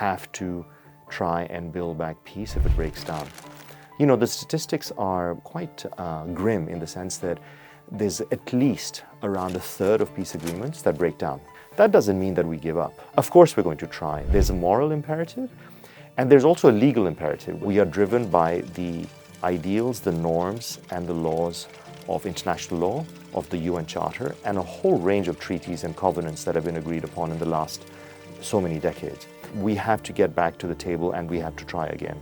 have to try and build back peace if it breaks down. You know, the statistics are quite grim in the sense that there's at least around a third of peace agreements that break down. That doesn't mean that we give up. Of course we're going to try. There's a moral imperative, and there's also a legal imperative. We are driven by the ideals, the norms, and the laws of international law, of the UN Charter, and a whole range of treaties and covenants that have been agreed upon in the last so many decades. We have to get back to the table and we have to try again.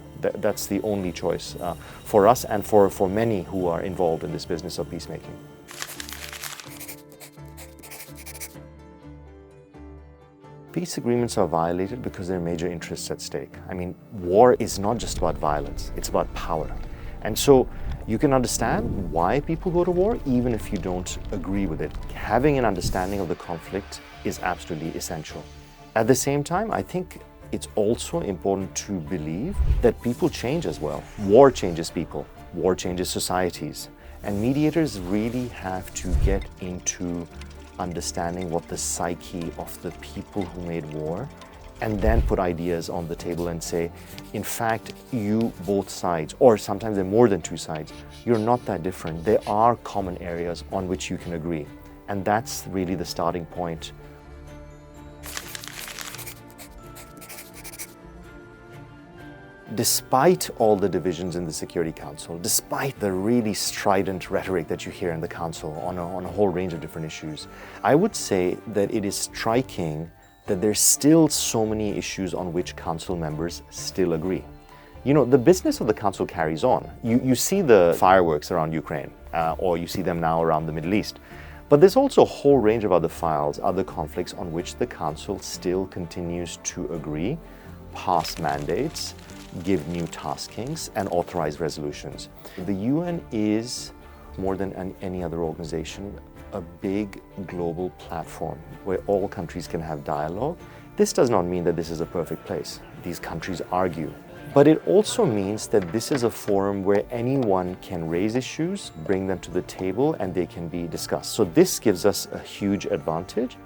That's the only choice for us and for many who are involved in this business of peacemaking. Peace agreements are violated because there are major interests at stake. I mean, war is not just about violence, it's about power. And so you can understand why people go to war even if you don't agree with it. Having an understanding of the conflict is absolutely essential. At the same time, I think it's also important to believe that people change as well. War changes people, war changes societies, and mediators really have to get into understanding what the psyche of the people who made war, and then put ideas on the table and say, in fact, you both sides, or sometimes there are more than two sides, you're not that different. There are common areas on which you can agree. And that's really the starting point. Despite all the divisions in the Security Council, despite the really strident rhetoric that you hear in the Council on a whole range of different issues, I would say that it is striking that there's still so many issues on which Council members still agree. You know, the business of the Council carries on. You see the fireworks around Ukraine, or you see them now around the Middle East. But there's also a whole range of other files, other conflicts on which the Council still continues to agree, pass mandates, give new taskings, and authorize resolutions. The UN is, more than any other organization, a big global platform where all countries can have dialogue. This does not mean that this is a perfect place. These countries argue. But it also means that this is a forum where anyone can raise issues, bring them to the table, and they can be discussed. So this gives us a huge advantage.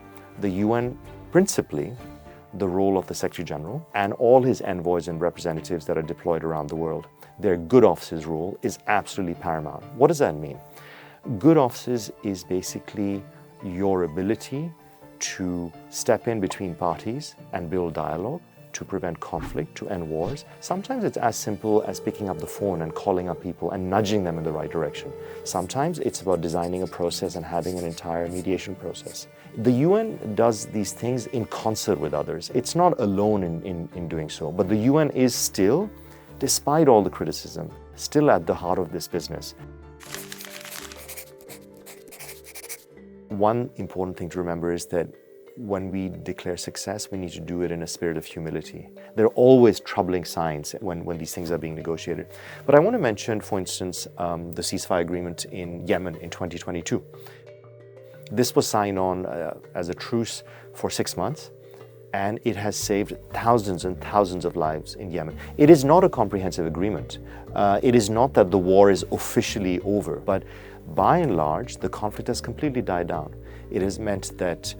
The UN, principally, the role of the Secretary General and all his envoys and representatives that are deployed around the world, their good offices role is absolutely paramount. What does that mean? Good offices is basically your ability to step in between parties and build dialogue, to prevent conflict, to end wars. Sometimes it's as simple as picking up the phone and calling up people and nudging them in the right direction. Sometimes it's about designing a process and having an entire mediation process. The UN does these things in concert with others. It's not alone in doing so, but the UN is still, despite all the criticism, still at the heart of this business. One important thing to remember is that when we declare success, we need to do it in a spirit of humility. There are always troubling signs when these things are being negotiated. But I want to mention, for instance, the ceasefire agreement in Yemen in 2022. This was signed on as a truce for 6 months, and it has saved thousands and thousands of lives in Yemen. It is not a comprehensive agreement. It is not that the war is officially over, but by and large, the conflict has completely died down. It has meant that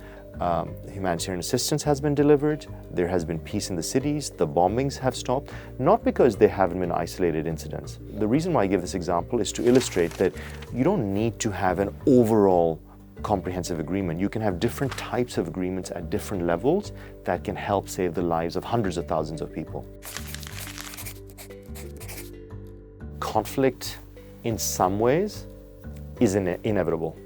humanitarian assistance has been delivered, there has been peace in the cities, the bombings have stopped, not because there haven't been isolated incidents. The reason why I give this example is to illustrate that you don't need to have an overall comprehensive agreement. You can have different types of agreements at different levels that can help save the lives of hundreds of thousands of people. Conflict, in some ways, is inevitable.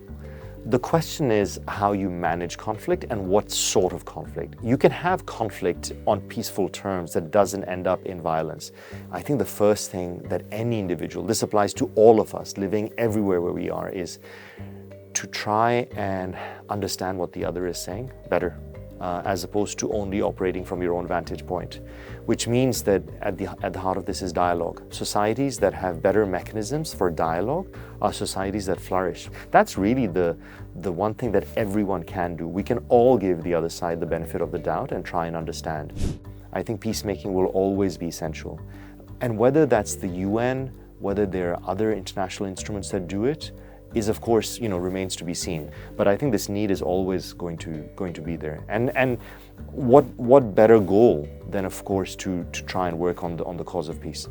The question is how you manage conflict and what sort of conflict. You can have conflict on peaceful terms that doesn't end up in violence. I think the first thing that any individual, this applies to all of us living everywhere where we are, is to try and understand what the other is saying better, as opposed to only operating from your own vantage point, which means that at the heart of this is dialogue. Societies that have better mechanisms for dialogue are societies that flourish. That's really the one thing that everyone can do. We can all give the other side the benefit of the doubt and try and understand. I think peacemaking will always be essential. And whether that's the UN, whether there are other international instruments that do it, is, of course, remains to be seen. But I think this need is always going to be there. And what better goal than, of course, to try and work on the cause of peace.